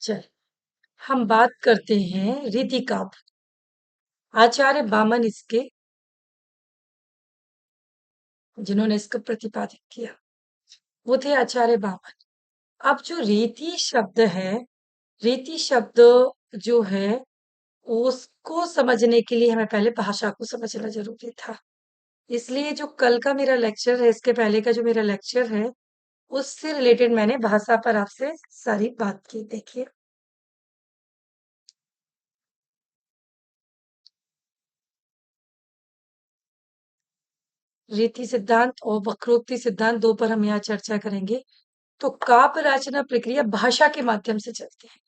चल हम बात करते हैं रीति काव्य। आचार्य बामन इसके जिन्होंने इसको प्रतिपादित किया वो थे आचार्य बामन। अब जो रीति शब्द है, रीति शब्द जो है उसको समझने के लिए हमें पहले भाषा को समझना जरूरी था। इसलिए जो कल का मेरा लेक्चर है, इसके पहले का जो मेरा लेक्चर है, उससे रिलेटेड मैंने भाषा पर आपसे सारी बात की। देखिए, रीति सिद्धांत और वक्रोक्ति सिद्धांत दो पर हम यहाँ चर्चा करेंगे। तो काव्य रचना प्रक्रिया भाषा के माध्यम से चलती है।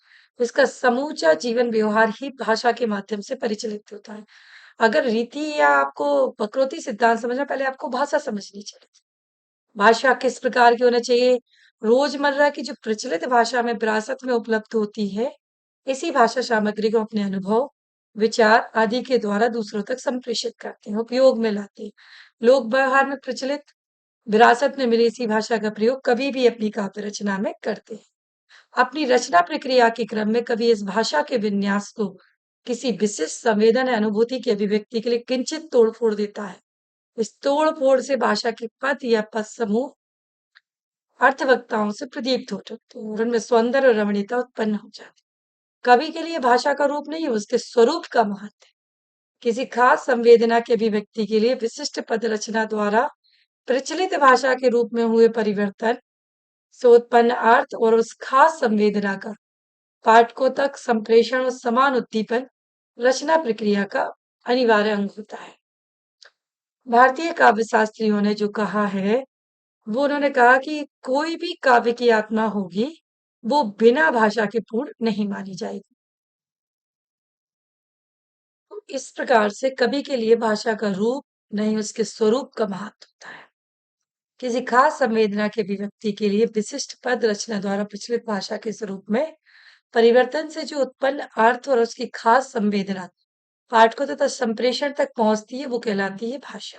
इसका समूचा जीवन व्यवहार ही भाषा के माध्यम से परिचालित होता है। अगर रीति या आपको वक्रोक्ति सिद्धांत समझना, पहले आपको भाषा समझनी चाहिए। भाषा किस प्रकार की होना चाहिए? रोजमर्रा की जो प्रचलित भाषा में विरासत में उपलब्ध होती है, इसी भाषा सामग्री को अपने अनुभव, विचार आदि के द्वारा दूसरों तक संप्रेषित करते हैं, उपयोग में लाते हैं। लोक व्यवहार में प्रचलित विरासत में मिली इसी भाषा का प्रयोग कवि भी अपनी काव्य रचना में करते हैं। अपनी रचना प्रक्रिया के क्रम में कवि इस भाषा के विन्यास को किसी विशिष्ट संवेदन या अनुभूति की अभिव्यक्ति के लिए किंचित तोड़-फोड़ देता है। इस तोड़-फोड़ से भाषा के पद या पद समूह अर्थवक्ताओं से प्रदीप्त हो जाते हैं और उनमें सौंदर्य और रमणीयता उत्पन्न हो जाती है। कवि के लिए भाषा का रूप नहीं, उसके स्वरूप का महत्व है। किसी खास संवेदना की अभिव्यक्ति के लिए विशिष्ट पद रचना द्वारा प्रचलित भाषा के रूप में हुए परिवर्तन से उत्पन्न अर्थ और उस खास संवेदना का पाठकों तक संप्रेषण और समान उद्दीपन रचना प्रक्रिया का अनिवार्य अंग होता है। भारतीय काव्य शास्त्रियों ने जो कहा है, वो उन्होंने कहा कि कोई भी काव्य की आत्मा होगी, वो बिना भाषा के पूर्ण नहीं मानी जाएगी। तो इस प्रकार से कवि के लिए भाषा का रूप नहीं, उसके स्वरूप का महत्व होता है। किसी खास संवेदना के अभिव्यक्ति के लिए विशिष्ट पद रचना द्वारा प्रचलित भाषा के स्वरूप में परिवर्तन से जो उत्पन्न अर्थ और उसकी खास संवेदना पाठकों तथा संप्रेषण तक पहुंचती है, वो कहलाती है भाषा।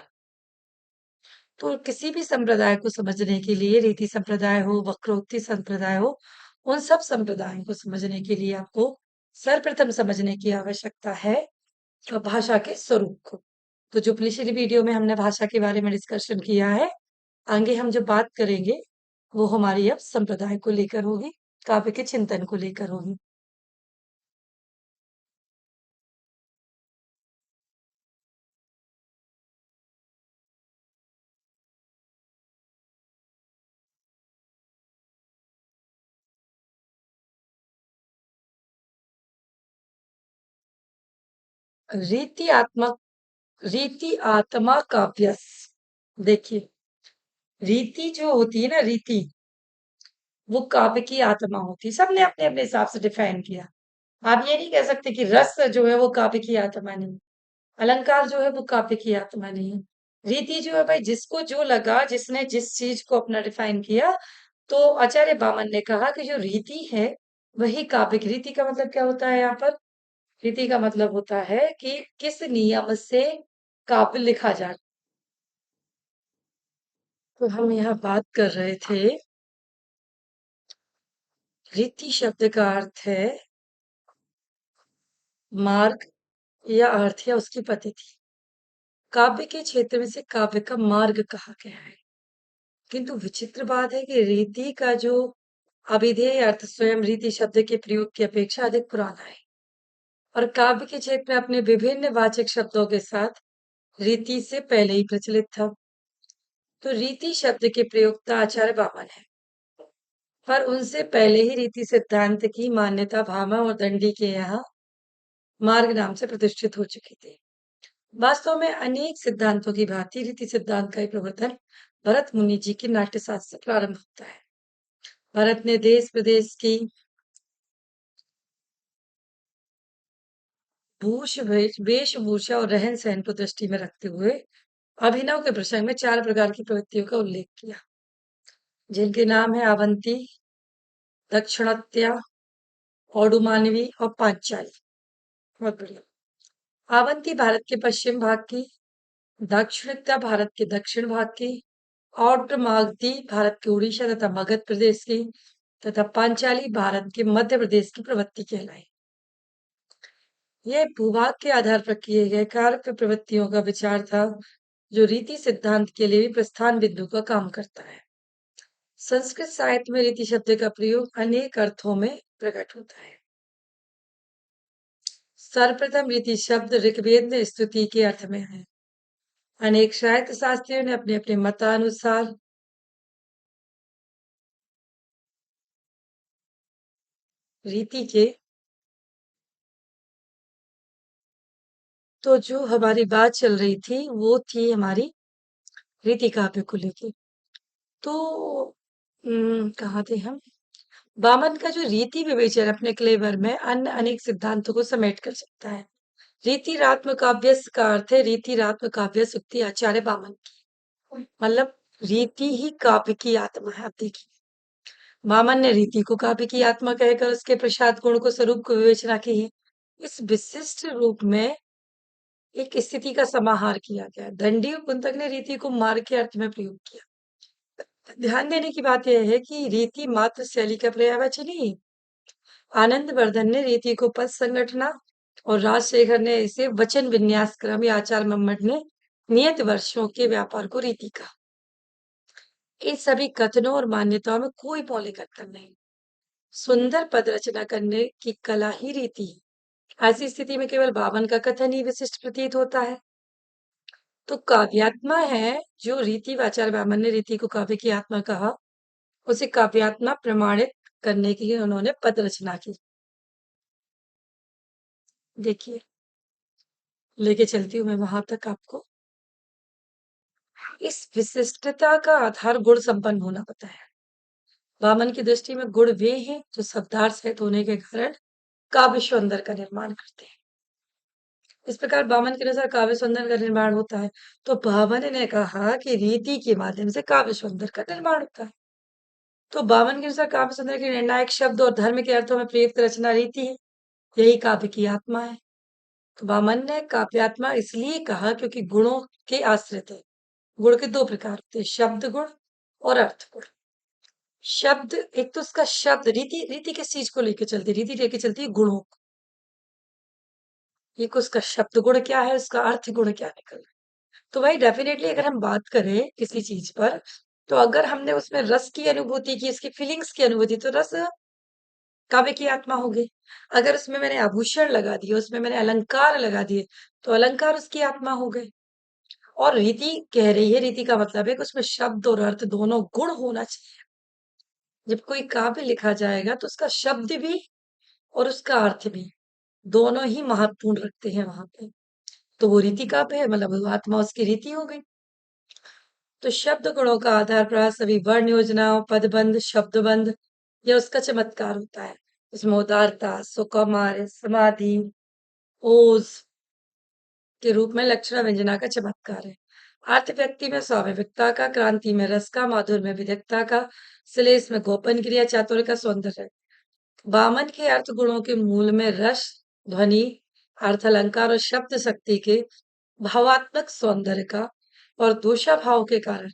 तो किसी भी संप्रदाय को समझने के लिए, रीति संप्रदाय हो, वक्रोक्ति संप्रदाय हो, उन सब संप्रदायों को समझने के लिए आपको सर्वप्रथम समझने की आवश्यकता है भाषा के स्वरूप को। तो जो पिछली वीडियो में हमने भाषा के बारे में डिस्कशन किया है, आगे हम जो बात करेंगे वो हमारी अब संप्रदाय को लेकर होगी, काव्य के चिंतन को लेकर होगी। रीति आत्मा रीति आत्मा काव्यस। देखिए, रीति जो होती है ना, रीति वो काव्य की आत्मा होती है। सबने अपने अपने हिसाब से डिफाइन किया। आप ये नहीं कह सकते कि रस जो है वो काव्य की आत्मा नहीं, अलंकार जो है वो काव्य की आत्मा नहीं है। रीति जो है भाई, जिसको जो लगा, जिसने जिस चीज को अपना डिफाइन किया, तो आचार्य बामन ने कहा कि जो रीति है वही काव्य की। रीति का मतलब क्या होता है यहाँ पर? रीति का मतलब होता है कि किस नियम से काव्य लिखा जाए। तो हम यहाँ बात कर रहे थे, रीति शब्द का अर्थ है मार्ग या अर्थ या उसकी पद्धति। काव्य के क्षेत्र में से काव्य का मार्ग कहा गया है। किंतु विचित्र बात है कि रीति का जो अभिधेय अर्थ स्वयं रीति शब्द के प्रयोग की अपेक्षा अधिक पुराना है और काव्य के क्षेत्र में अपने विभिन्न वाचक शब्दों के साथ रीति से पहले ही प्रचलित था। तो रीति शब्द के प्रयोक्ता आचार्य बामन है, पर उनसे पहले ही रीति सिद्धांत की मान्यता भामा और दंडी के यहाँ मार्ग नाम से प्रतिष्ठित हो चुकी थी। वास्तव में अनेक सिद्धांतों की भांति रीति सिद्धांत का ही प्रवर्तन भरत मुनि जी के नाट्यशास्त्र से प्रारंभ होता है। भरत ने देश प्रदेश की वेशभूषा और रहन सहन को दृष्टि में रखते हुए अभिनव के प्रसंग में चार प्रकार की प्रवृत्तियों का उल्लेख किया, जिनके नाम है अवंती, दक्षिणात्या, औडुमानवी और पांचाली। बहुत बढ़िया। अवंती भारत के पश्चिम भाग की, दाक्षिणात्य भारत के दक्षिण भाग की, और मागधी भारत के उड़ीसा तथा मगध प्रदेश की, तथा पांचाली भारत के मध्य प्रदेश की प्रवृत्ति कहलाई। यह भूभाग के आधार पर किए गए कार्य प्रवृत्तियों का विचार था, जो रीति सिद्धांत के लिए भी प्रस्थान बिंदु का काम करता है। संस्कृत साहित्य में रीति शब्द का प्रयोग अनेक अर्थों में प्रकट होता है। सर्वप्रथम रीति शब्द ऋग्वेद में स्तुति के अर्थ में है। अनेक साहित्य शास्त्रियों ने अपने अपने मतानुसार रीति के, तो जो हमारी बात चल रही थी वो थी हमारी रीति काव्य को लेके। तो कहाँ थे हम? वामन का जो रीति विवेचन अपने क्लेवर में अन्य अनेक सिद्धांतों को समेट कर सकता है। रीतिरात्मक काव्य का अर्थ है रीतिरात्मक काव्य उक्ति आचार्य वामन की, मतलब रीति ही काव्य की आत्मा है। आप देखिए, वामन ने रीति को काव्य की आत्मा कहकर उसके प्रसाद गुण को स्वरूप को विवेचना की है। इस विशिष्ट रूप में एक स्थिति का समाहार किया गया। दंडी और कुंतक ने रीति को मार्ग के अर्थ में प्रयोग किया। ध्यान देने की बात यह है कि रीति मात्र शैली का पर्यायवाची नहीं। आनंद वर्धन ने रीति को पद संगठना और राजशेखर ने इसे वचन विन्यास क्रम या आचार मम्मट ने नियत वर्षों के व्यापार को रीति कहा। इन सभी कथनों और मान्यताओं में कोई मौलिक अंतर नहीं। सुंदर पद रचना करने की कला ही रीति है। ऐसी स्थिति में केवल वामन का कथन ही विशिष्ट प्रतीत होता है। तो काव्यात्मा है जो रीति वाचार वामन ने रीति को काव्य की आत्मा कहा, उसे काव्यात्मा प्रमाणित करने के लिए उन्होंने पद रचना की। देखिए, लेके चलती हूँ मैं वहां तक आपको। इस विशिष्टता का आधार गुण संपन्न होना होता है। वामन की दृष्टि में गुण वे हैं जो शब्दार्थ सहित होने के कारण काव्य सौंदर्य का निर्माण करते हैं। इस प्रकार वामन के अनुसार काव्य सौंदर्य का निर्माण होता है। तो वामन ने कहा कि रीति के माध्यम से काव्य सौंदर्य का निर्माण होता है। तो वामन के अनुसार काव्य सौंदर्य के निर्णायक शब्द और धर्म के अर्थों में प्रयुक्त रचना रीति है। यही काव्य की आत्मा है। तो वामन ने काव्यात्मा इसलिए कहा क्योंकि गुणों के आश्रित है। गुण के दो प्रकार होते हैं, शब्द गुण और अर्थ गुण। शब्द, एक तो उसका शब्द, रीति रीति किस चीज को लेकर चलती है? रीति लेके चलती है गुणों को। एक उसका शब्द गुण क्या है, उसका अर्थ गुण क्या निकल रहा है। तो भाई डेफिनेटली अगर हम बात करें किसी चीज पर, तो अगर हमने उसमें रस की अनुभूति की, इसकी फीलिंग्स की अनुभूति, तो रस काव्य की आत्मा हो गई। अगर उसमें मैंने आभूषण लगा दिए, उसमें मैंने अलंकार लगा दिए, तो अलंकार उसकी आत्मा हो गए। और रीति कह रही है, रीति का मतलब है कि उसमें शब्द और अर्थ दोनों गुण होना चाहिए। जब कोई काव्य लिखा जाएगा तो उसका शब्द भी और उसका अर्थ भी दोनों ही महत्वपूर्ण रखते हैं वहां पे। तो वो रीति काव्य है, मतलब वो आत्मा उसकी रीति हो गई। तो शब्द गुणों का आधार प्राय सभी वर्ण योजनाओं, पदबंध, शब्दबंध या उसका चमत्कार होता है। उसमें उदारता, सुकुमार, समाधि, ओज के रूप में लक्षणा व्यंजना का चमत्कार है। अर्थ व्यक्ति में स्वाभाविकता का, क्रांति में रस का, माधुर्य में विदग्धता का, श्लेष में गोपन क्रिया, चातुर्य का सौंदर्य। वामन के अर्थ गुणों के मूल में रस, ध्वनि, अर्थ अलंकार और शब्द शक्ति के भावात्मक सौंदर्य का और दोषा भाव के कारण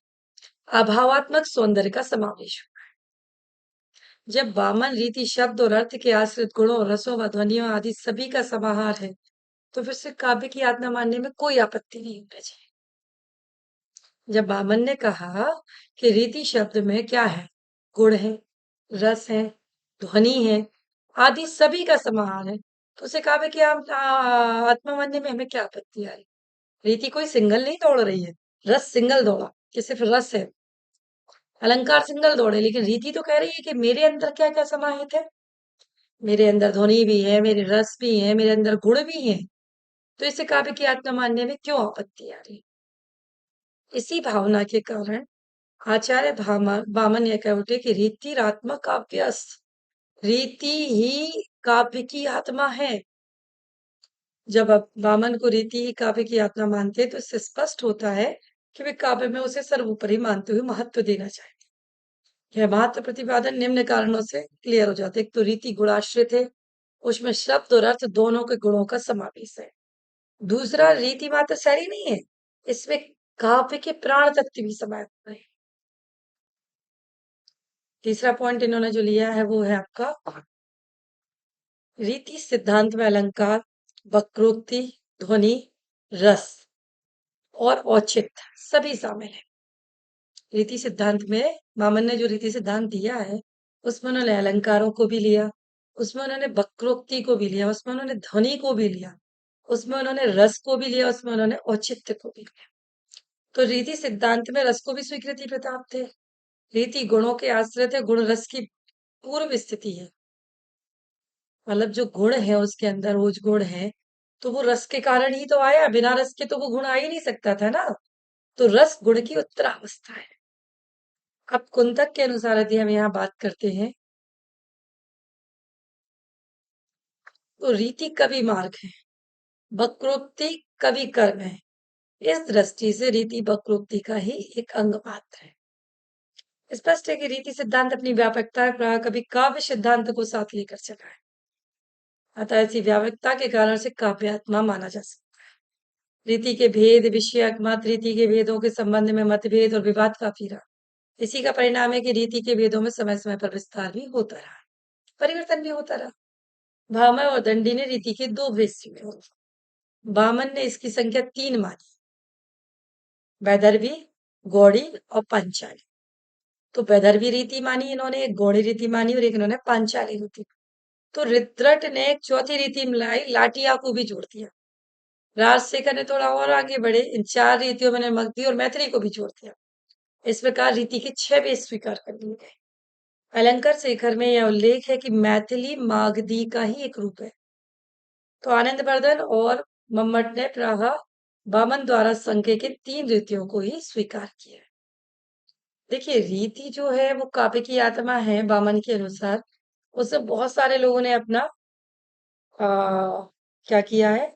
अभावात्मक सौंदर्य का समावेश है। जब वामन रीति शब्द और अर्थ के आश्रित गुणों, रसों व ध्वनियों आदि सभी का समाहार है, तो फिर से काव्य की आत्मा मानने में कोई आपत्ति नहीं होना चाहिए। जब वामन ने कहा कि रीति शब्द में क्या है, गुण है, रस है, ध्वनि है, आदि सभी का समाहार है, तो उसे काव्य की आत्मा मानने में हमें क्या आपत्ति आ रही? रीति कोई सिंगल नहीं दौड़ रही है, रस सिंगल दौड़ा कि सिर्फ रस है, अलंकार सिंगल दौड़े, लेकिन रीति तो कह रही है कि मेरे अंदर क्या क्या समाहित है। मेरे अंदर ध्वनि भी है, मेरे रस भी है, मेरे अंदर गुण भी है, तो इसे काव्य की आत्मा मानने में क्यों आपत्ति आ रही? इसी भावना के कारण आचार्य वामन यह कह उठे कि रीतिरात्मक काव्यस्, रीति ही काव्य की आत्मा है। जब आप वामन को रीति ही काव्य की आत्मा मानते हैं, तो इससे स्पष्ट होता है कि वे काव्य में उसे सर्वोपरि मानते हुए महत्व देना चाहते। यह महत्व प्रतिपादन निम्न कारणों से क्लियर हो जाता है। एक तो रीति गुणाश्रित है, उसमें शब्द और अर्थ दोनों के गुणों का समावेश है। दूसरा, रीति मात्र शैली नहीं है, इसमें काव्य के प्राण तत्व भी समाये हुए हैं। तीसरा पॉइंट इन्होंने जो लिया है वो है आपका रीति सिद्धांत में अलंकार, वक्रोक्ति, ध्वनि, रस और औचित्य सभी शामिल है। रीति सिद्धांत में वामन ने जो रीति सिद्धांत दिया है उसमें उन्होंने अलंकारों को भी लिया, उसमें उन्होंने वक्रोक्ति को भी लिया, उसमें उन्होंने ध्वनि को भी लिया, उसमें उन्होंने रस को भी लिया, उसमें उन्होंने औचित्य को भी लिया। तो रीति सिद्धांत में रस को भी स्वीकृति प्रताप थे। रीति गुणों के आश्रित है, गुण रस की पूर्व स्थिति है। मतलब जो गुण है उसके अंदर वो जो गुण है तो वो रस के कारण ही तो आया, बिना रस के तो वो गुण आ ही नहीं सकता था ना। तो रस गुण की उत्तरावस्था है। अब कुंतक के अनुसार यदि हम यहाँ बात करते हैं तो रीति कवि मार्ग है, वक्रोक्ति कवि कर्म है। इस दृष्टि से रीति वक्रोक्ति का ही एक अंग मात्र है। स्पष्ट है कि रीति सिद्धांत अपनी व्यापकता का कभी काव्य सिद्धांत को साथ लेकर चला है। अतः ऐसी व्यापकता के कारण से काव्यात्मा माना जा सकता है। रीति के भेद विषयक मत, रीति के भेदों के संबंध में मतभेद और विवाद काफी रहा। इसी का परिणाम है कि रीति के भेदों में समय समय पर विस्तार भी होता रहा, परिवर्तन भी होता रहा। भामह और दंडी ने रीति के दो भेद स्वीकारे। वामन ने इसकी संख्या 3 मानी, वैदर्भी, गौड़ी और पांचाली। तो वैदर्भी रीति मानी इन्होंने, एक गौड़ी रीति मानी और एक इन्होंने पांचाली रीति। तो रित्रट ने एक चौथी रीति मिलाई, लाटिया को भी जोड़ दिया। राजशेखर ने थोड़ा और आगे बढ़े, इन 4 रीतियों में मगधी और मैथिली को भी जोड़ दिया। इस प्रकार रीति के 6 भेद स्वीकार कर लिए गए। अलंकार शेखर में यह उल्लेख है कि मैथिली मागधी का ही एक रूप है। तो आनंदवर्धन और मम्मट ने प्राह वामन द्वारा संकेतित 3 रीतियों को ही स्वीकार किया। देखिए रीति जो है वो काव्य की आत्मा है वामन के अनुसार। उससे बहुत सारे लोगों ने अपना क्या किया है,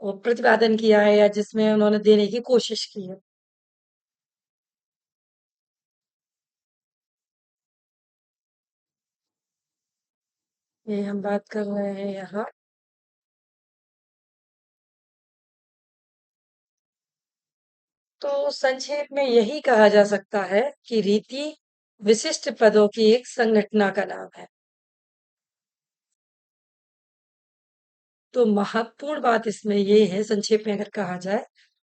वो प्रतिपादन किया है या जिसमें उन्होंने देने की कोशिश की है। ये हम बात कर रहे हैं यहाँ। तो संक्षेप में यही कहा जा सकता है कि रीति विशिष्ट पदों की एक संगठना का नाम है। तो महत्वपूर्ण बात इसमें ये है, संक्षेप में अगर कहा जाए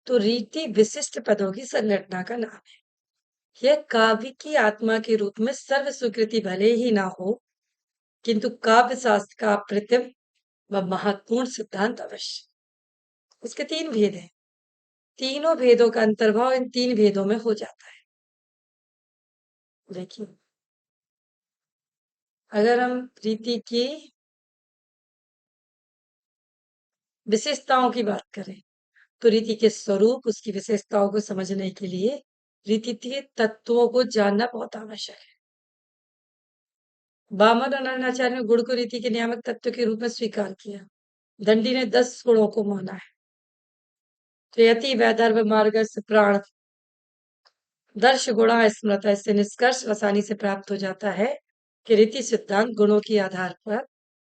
तो रीति विशिष्ट पदों की संगठना का नाम है। यह काव्य की आत्मा के रूप में सर्व स्वीकृति भले ही ना हो, किंतु काव्य शास्त्र का अप्रतिम व महत्वपूर्ण सिद्धांत अवश्य। इसके 3 भेद हैं। तीनों भेदों का अंतर्भाव इन 3 भेदों में हो जाता है। देखिए अगर हम रीति की विशेषताओं की बात करें तो रीति के स्वरूप, उसकी विशेषताओं को समझने के लिए रीति के तत्वों को जानना बहुत आवश्यक है। वामन और अनाचार्य ने गुण को रीति के नियामक तत्व के रूप में स्वीकार किया। दंडी ने 10 गुणों को माना है। तो यति वैदर्भ मार्गस्थ प्राण दर्श गुणा स्मृत, इससे निष्कर्ष आसानी से प्राप्त हो जाता है कि रीति सिद्धांत गुणों के आधार पर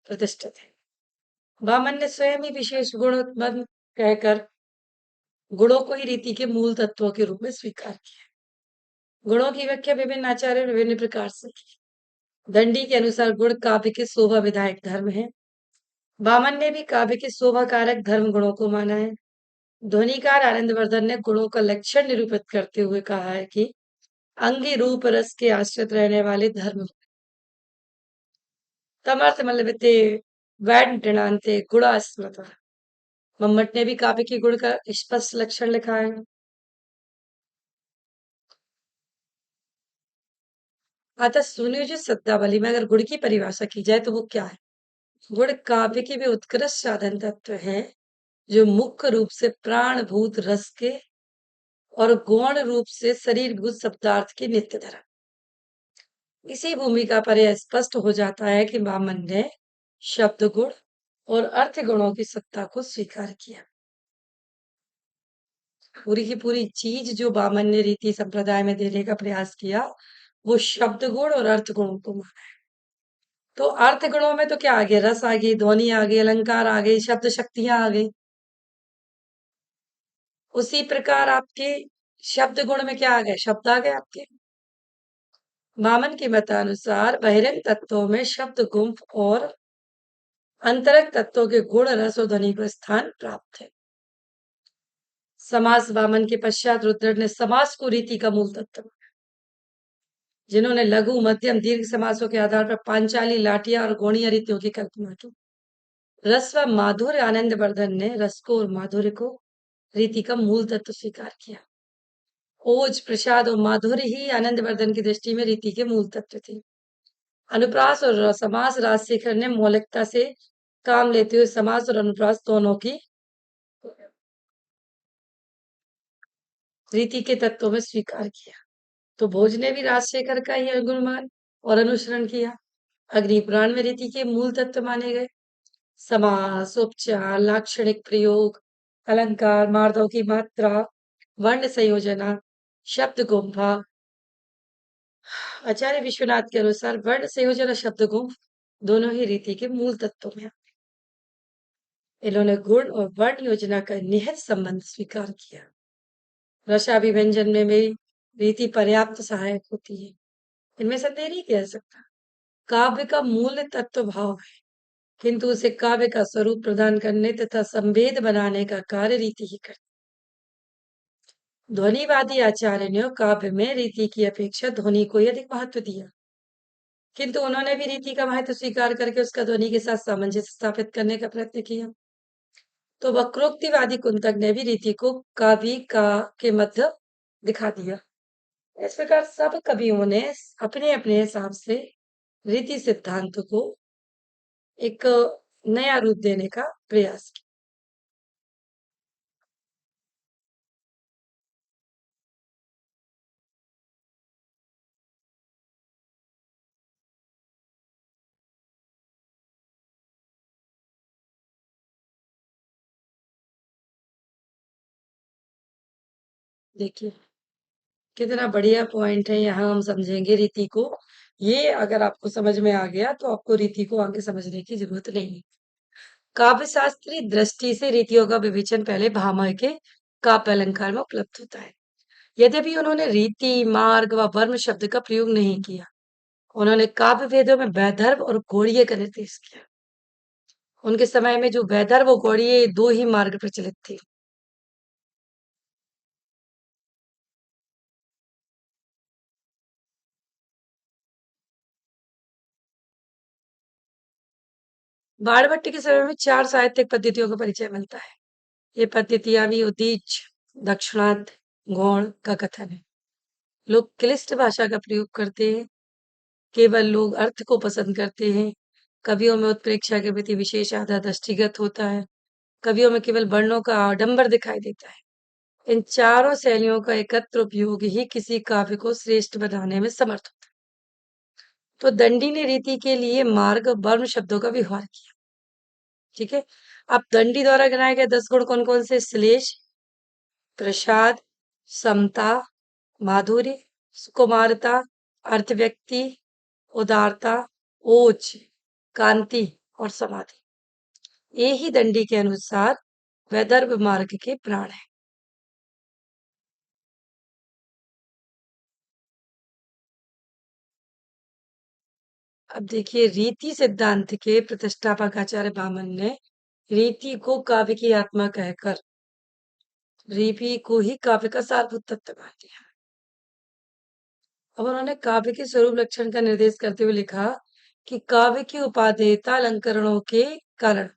प्रतिष्ठित है। वामन ने स्वयं ही विशेष गुण उत्पन्न कहकर गुणों को ही रीति के मूल तत्वों के रूप में स्वीकार किया। गुणों की व्याख्या विभिन्न आचार्यों ने विभिन्न प्रकार से की। दंडी के अनुसार गुण काव्य के शोभा विधायक धर्म है। वामन ने भी काव्य के शोभा कारक धर्म गुणों को माना है। ध्वनिकार आनंदवर्धन ने गुणों का लक्षण निरूपित करते हुए कहा है कि अंगी रूप रस के आश्रित रहने वाले धर्म तमर्थ मल्लविते वैडंते गुणा स्मृत। मम्मट ने भी काव्य के गुण का स्पष्ट लक्षण लिखा है। अतः सुनियोजित शब्दावली में अगर गुण की परिभाषा की जाए तो वो क्या है? गुण काव्य के भी उत्कृष्ट साधन तत्व है जो मुख्य रूप से प्राणभूत रस के और गौण रूप से शरीरभूत शब्दार्थ के नित्य धर्म। इसी भूमिका पर यह स्पष्ट हो जाता है कि वामन ने शब्द गुण और अर्थ गुणों की सत्ता को स्वीकार किया। पूरी की पूरी चीज जो वामन ने रीति संप्रदाय में देने का प्रयास किया वो शब्द गुण और अर्थ गुणों को माना है। तो अर्थ गुणों में तो क्या आ गया, रस आ गई, ध्वनि आ गई, अलंकार आ गई, शब्द शक्तियां आ गई। उसी प्रकार आपके शब्द गुण में क्या आ गए, शब्द आ गए आपके। वामन के मतानुसार बहिरंग तत्वों में शब्द गुंफ और अंतरंग तत्वों के गुण रस और ध्वनि को स्थान प्राप्त है। समास वामन के पश्चात रुद्र ने समास को रीति का मूल तत्व माना। जिन्होंने लघु मध्यम दीर्घ समासों के आधार पर पांचाली लाटिया और गौणीय रीतियों की कल्पना की। रस व माधुर्य आनंद वर्धन ने रस को और माधुर्य को रीति का मूल तत्व स्वीकार किया। ओज प्रसाद और माधुर्य ही आनंद वर्धन की दृष्टि में रीति के मूल तत्व थे। अनुप्रास और समास राजशेखर ने मौलिकता से काम लेते हुए समास और अनुप्रास दोनों की रीति के तत्वों में स्वीकार किया। तो भोज ने भी राजशेखर का ही अनुमान और अनुसरण किया। अग्निपुराण में रीति के मूल तत्व माने गए समास, उपचार, लाक्षणिक प्रयोग, अलंकार, मार्दव की मात्रा, वर्ण संयोजना, शब्द गुंफा। आचार्य विश्वनाथ के अनुसार वर्ण संयोजन और शब्द गुंफ दोनों ही रीति के मूल तत्वों में आते हैं। इन्होंने गुण और वर्ण योजना का निहित संबंध स्वीकार किया। रसाभिव्यंजन में भी रीति पर्याप्त सहायक होती है। इनमें संदेह नहीं किया जा सकता। काव्य का मूल तत्व भाव है, किंतु उसे काव्य का स्वरूप प्रदान करने तथा संवेद बनाने का कार्य रीति ही करती है। ध्वनिवादी आचार्य ने काव्य में रीति की अपेक्षा ध्वनि को ही अधिक महत्व दिया, किंतु उन्होंने भी रीति का महत्व स्वीकार करके उसका ध्वनि के साथ सामंजस्य स्थापित करने का प्रयत्न किया। तो वक्रोक्तिवादी कुंतक ने भी रीति को काव्य का के मध्य दिखा दिया। इस प्रकार सब कवियों ने अपने अपने हिसाब से रीति सिद्धांत को एक नया रूप देने का प्रयास किया। देखिए कितना बढ़िया पॉइंट है, यहाँ हम समझेंगे रीति को। ये अगर आपको समझ में आ गया तो आपको रीति को आगे समझने की जरूरत नहीं है। काव्य शास्त्रीय दृष्टि से रीतियों का विवेचन पहले भामह के काव्य अलंकार में उपलब्ध होता है। यद्यपि उन्होंने रीति, मार्ग व वर्म शब्द का प्रयोग नहीं किया, उन्होंने काव्य वेदों में वैदर्भ और गौड़ीय का निर्देश किया। उनके समय में जो वैदर्भ और गौड़ीय दो ही मार्ग प्रचलित थे। बाणभट्ट के समय में चार साहित्यिक पद्धतियों का परिचय मिलता है। ये पद्धतियां भी उदीच, दक्षिणांत, गौण का कथन है। लोग क्लिष्ट भाषा का प्रयोग करते हैं, केवल लोग अर्थ को पसंद करते हैं। कवियों में उत्प्रेक्षा के प्रति विशेष आदर दृष्टिगत होता है। कवियों में केवल वर्णों का आडंबर दिखाई देता है। इन चारों शैलियों का एकत्र उपयोग ही किसी काव्य को श्रेष्ठ बनाने में समर्थ होता है। तो दंडी ने रीति के लिए मार्ग वर्म शब्दों का व्यवहार किया। ठीक है। अब दंडी द्वारा गिनाए गए 10 गुण कौन कौन से? श्लेष, प्रसाद, समता, माधुर्य, सुकुमारता, अर्थव्यक्ति, उदारता, ओज, कांति और समाधि। ये ही दंडी के अनुसार वैदर्भ मार्ग के प्राण है। अब देखिए रीति सिद्धांत के प्रतिष्ठापक आचार्य वामन ने रीति को काव्य की आत्मा कहकर रीति को ही काव्य का सारभूत तत्व मान लिया। अब उन्होंने काव्य के स्वरूप लक्षण का निर्देश करते हुए लिखा कि काव्य की उपादेयता अलंकरणों के कारण।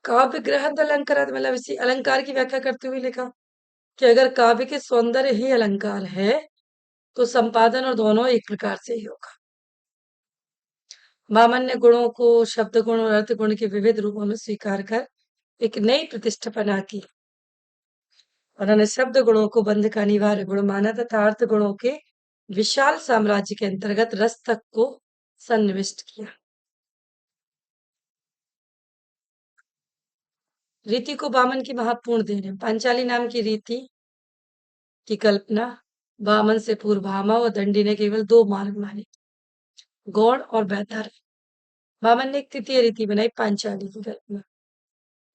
काव्य ग्रहण अलंकार मतलब इसी अलंकार की व्याख्या करते हुए लिखा कि अगर काव्य के सौंदर्य ही अलंकार है तो संपादन और दोनों एक प्रकार से ही होगा। वामन ने गुणों को शब्द गुण और अर्थ गुण के विविध रूपों में स्वीकार कर एक नई प्रतिष्ठा बना की। उन्होंने शब्द गुणों को बंध का अनिवार्य गुण माना तथा अर्थ गुणों के विशाल साम्राज्य के अंतर्गत रस तक को सन्निविष्ट किया। रीति को वामन की महत्वपूर्ण देन है। पांचाली नाम की रीति की कल्पना वामन से पूर्व भामा और दंडी ने केवल दो मार्ग माने, गौड़ और वैदर्भ। वामन ने एक तृतीय रीति बनाई, पांचाली की कल्पना,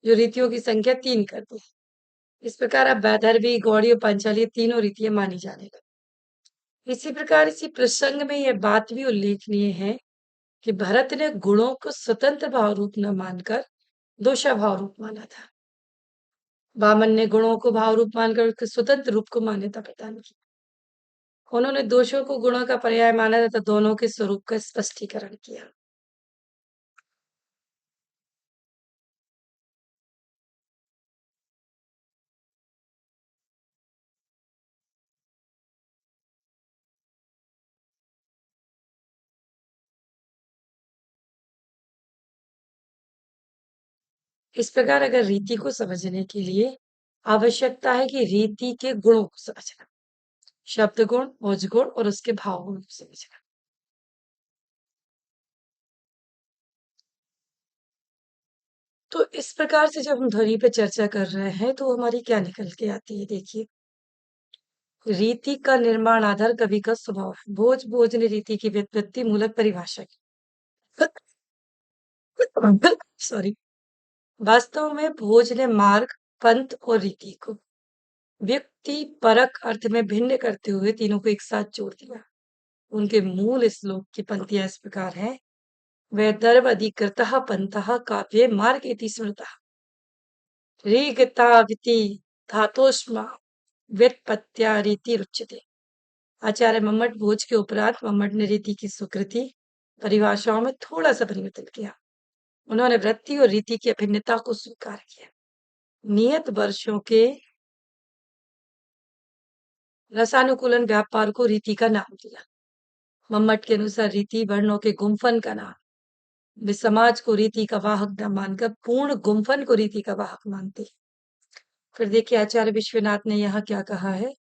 जो रीतियों की संख्या 3 कर दी। इस प्रकार अब वैदर्भी, गौड़ी और पांचाली तीनों रीतियां मानी जाने लगी। इसी प्रकार इसी प्रसंग में यह बात भी उल्लेखनीय है कि भरत ने गुणों को स्वतंत्र भाव रूप न मानकर दोषा भाव रूप माना था। वामन ने गुणों को भाव रूप मानकर उसके स्वतंत्र रूप को मान्यता प्रदान की। उन्होंने दोषों को गुणों का पर्याय माना तथा दोनों के स्वरूप का स्पष्टीकरण किया। इस प्रकार अगर रीति को समझने के लिए आवश्यकता है कि रीति के गुणों को समझना, शब्द गुण, ओज गुण और उसके भाव गुण को समझना। तो इस प्रकार से जब हम ध्वनि पे चर्चा कर रहे हैं तो हमारी क्या निकल के आती है, देखिए। रीति का निर्माण आधार कवि का स्वभाव है। भोज ने रीति की व्युत्पत्ति मूलक परिभाषा की। सॉरी। वास्तव में भोज ने मार्ग, पंथ और रीति को व्यक्ति परक अर्थ में भिन्न करते हुए तीनों को एक साथ जोड़ दिया। उनके मूल श्लोक की पंक्तियां इस प्रकार हैं। वैदर्भ अधिकृतः पंथः काव्ये मार्ग इति स्मृतः ऋगताविति धातोष्मा व्युत्पत्त्या रीति रुच्यते। आचार्य मम्मट भोज के उपरांत मम्मट ने रीति की स्वीकृति परिभाषाओं में थोड़ा सा परिवर्तन किया। उन्होंने वृत्ति और रीति की अभिन्नता को स्वीकार किया। नियत वर्षों के रसानुकूलन व्यापार को रीति का नाम दिया। मम्मट के अनुसार रीति वर्णों के गुम्फन का नाम। वे समाज को रीति का वाहक न मानकर पूर्ण गुम्फन को रीति का वाहक मानते। फिर देखिए आचार्य विश्वनाथ ने यहाँ क्या कहा है।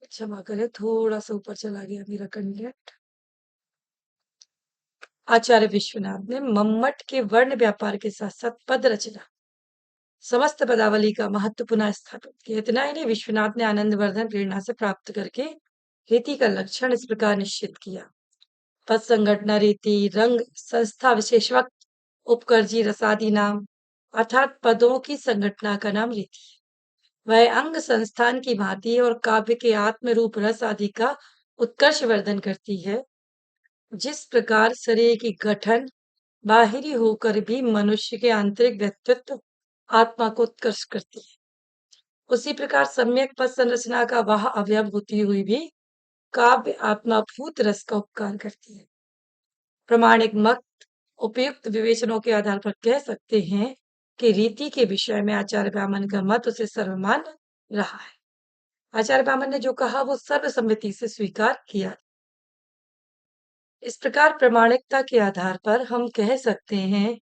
क्षमा करें, थोड़ा सा ऊपर चला गया मेरा कंटेंट। आचार्य विश्वनाथ ने मम्मट के वर्ण व्यापार के साथ साथ पद रचना, समस्त पदावली का महत्व पुनः स्थापित किया। इतना ही नहीं, विश्वनाथ ने आनंदवर्धन प्रेरणा से प्राप्त करके रीति का लक्षण इस प्रकार निश्चित किया। पद संघटना रीति, रंग संस्था विशेषवक्त, उपकर्जी रसादि नाम, अर्थात पदों की संघटना का नाम रीति। वह अंग संस्थान की भांति और काव्य के आत्म रूप रस आदि का उत्कर्ष वर्धन करती है। जिस प्रकार शरीर की गठन बाहरी होकर भी मनुष्य के आंतरिक व्यक्तित्व आत्मा को उत्कर्ष करती है, उसी प्रकार सम्यक पद संरचना का वह अवयव होती हुई भी काव्य आत्माभूत रस का उपकार करती है। प्रमाणिक मत उपयुक्त विवेचनों के आधार पर कह सकते हैं कि रीति के विषय में आचार्य ब्राह्मण का मत उसे सर्वमान्य रहा है। आचार्य ब्राह्मण ने जो कहा वो सर्वसम्मति से स्वीकार किया। इस प्रकार प्रमाणिकता के आधार पर हम कह सकते हैं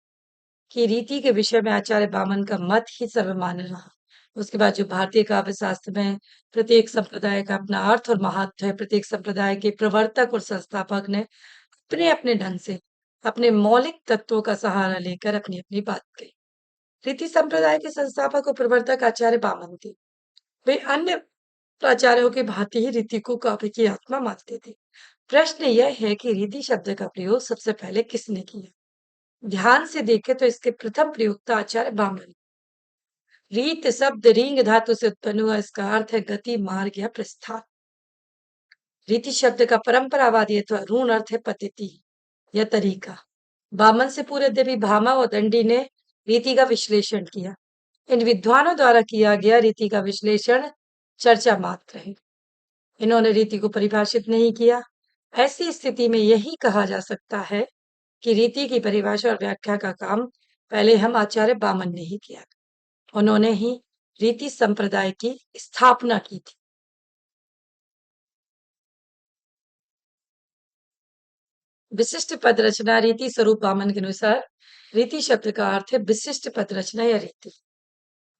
कि रीति के विषय में आचार्य ब्राह्मण का मत ही सर्वमान्य रहा। उसके बाद जो भारतीय काव्य शास्त्र में प्रत्येक संप्रदाय का अपना अर्थ और महत्व है, प्रत्येक संप्रदाय के प्रवर्तक और संस्थापक ने अपने अपने ढंग से अपने मौलिक तत्वों का सहारा लेकर अपनी अपनी बात कही। रीति संप्रदाय के संस्थापक और प्रवर्तक आचार्य ब्राह्मण थे। वे अन्य प्राचार्यों के भांति ही रीति को काव्य की आत्मा मानते थे। प्रश्न यह है कि रीति शब्द का प्रयोग सबसे पहले किसने किया? ध्यान से देखें तो इसके प्रथम प्रयोक्ता आचार्य ब्राह्मण। रीत शब्द रींग धातु से उत्पन्न हुआ। इसका अर्थ है गति, मार्ग या प्रस्थान। रीति शब्द का परंपरावादी अथवा ऋण अर्थ है पद्धति या तरीका। वामन से पूर्व देवी भामा और दंडी ने रीति का विश्लेषण किया। इन विद्वानों द्वारा किया गया रीति का विश्लेषण चर्चा मात्र है। इन्होंने रीति को परिभाषित नहीं किया। ऐसी स्थिति में यही कहा जा सकता है कि रीति की परिभाषा और व्याख्या का काम पहले हम आचार्य ब्राह्मण ने ही किया। उन्होंने ही रीति संप्रदाय की स्थापना की थी। विशिष्ट पद रचना रीति स्वरूप वामन के अनुसार रीति शब्द का अर्थ है विशिष्ट पद रचना या रीति,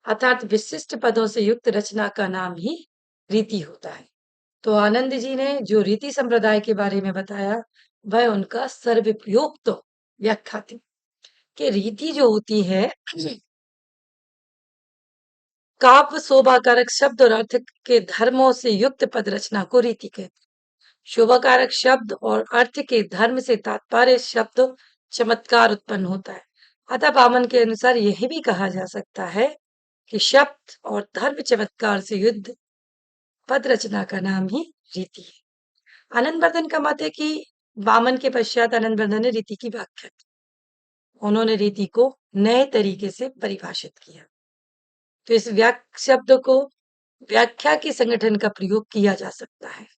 अर्थात विशिष्ट पदों से युक्त रचना का नाम ही रीति होता है। तो आनंद जी ने जो रीति संप्रदाय के बारे में बताया वह उनका सर्वोपयुक्त व्याख्या थी कि रीति जो होती है काव्य शोभाकारक शब्द और अर्थ के धर्मों से युक्त पद रचना को रीति कहते हैं। शोभाकारक शब्द और अर्थ के धर्म से तात्पर्य शब्द चमत्कार उत्पन्न होता है। अतः वामन के अनुसार यह भी कहा जा सकता है कि शब्द और धर्म चमत्कार से युद्ध पद रचना का नाम ही रीति है। आनंदवर्धन का मत है कि वामन के पश्चात आनंदवर्धन ने रीति की व्याख्या की। उन्होंने रीति को नए तरीके से परिभाषित किया। तो इस शब्द को व्याख्या के संगठन का प्रयोग किया जा सकता है।